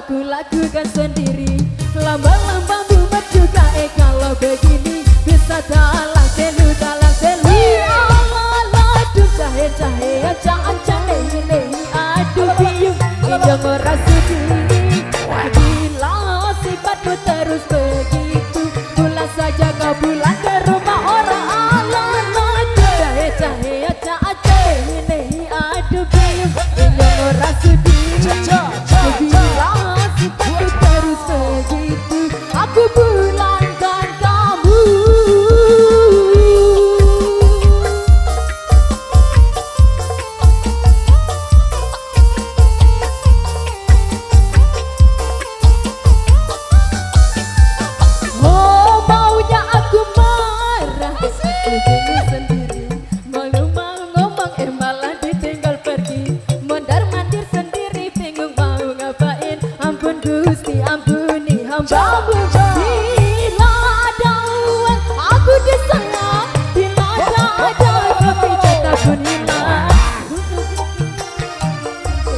aku lakukan sendiri. Lamba-lamba bumat juga kalau begini bisa dalam selu Allah aduh jahe-jahe aja ini aduh biung indong ora sudi. Bila sifatmu terus begitu pulang saja kau pulang ke rumah orang. Allah jahe-jahe aja ini aduh biung indong ora sudi. Bila sifatmu terus begitu aku pulangkan kamu. Oh maunya aku marah begini sendiri, mau ngomong malah ditinggal pergi, mondar mandir sendiri bingung mau ngapain. Ampun Gusti ampuni hambamu. Bila ada uang aku disayang, bila ada kepijat aku hilang.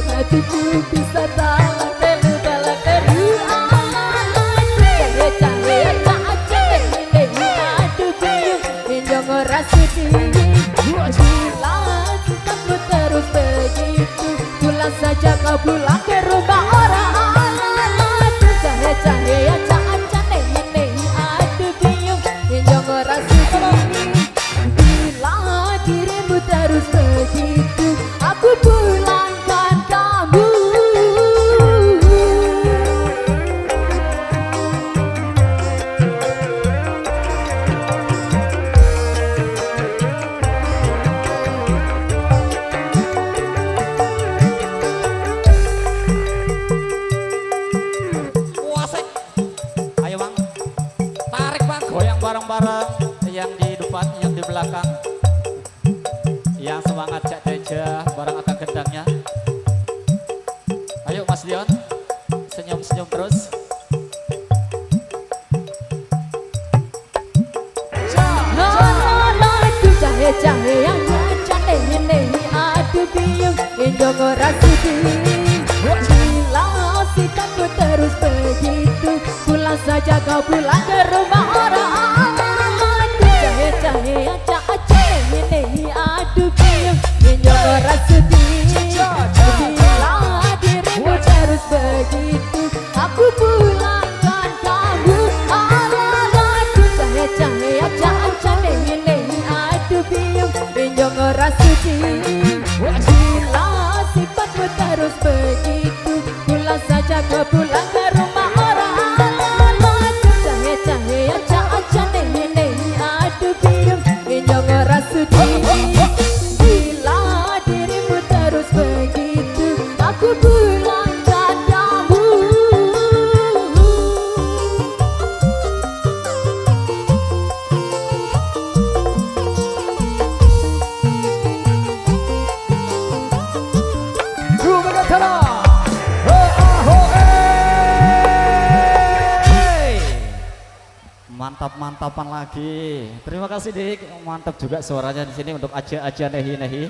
Hatiku bisa dalam telu jahe-jahe aja ini aduh biung indong ora sudi. Bila sikapmu terus begitu pulang saja kau pulang ke rumah orang. Jahe-jahe aja ini aduh biung indong ora sudi. Bila dirimu terus begitu aku pulangkan kamu. Wasik. Ayo bang, tarik bang, goyang bareng-bareng. Yang di depan, yang di belakang. Yang semangat Cak Teja, bareng akan gendangnya. Ayo Mas Dion, senyum-senyum terus. Aduh jahe-jahe yang aja ini aduh biung indong ora sudi. Bila sikapmu terus begitu pulang saja kau pulang ke rumah orang. Jahe-jahe aja ini aduh biung indong ora sudi. Bila dirimu terus begitu aku pulangkan kamu. Aduh jahe-jahe aja ini aduh biung indong ora sudi. Bila sifatmu terus begitu pulang saja kau pulang ke rumah orang. Jahe-jahe aja ini aduh biung indong ora sudi. Bila dirimu terus begitu aku pulangkan kamu. Mantap-mantapan lagi. Terima kasih Dik, mantap juga suaranya di sini untuk Aja Nehi Nehi.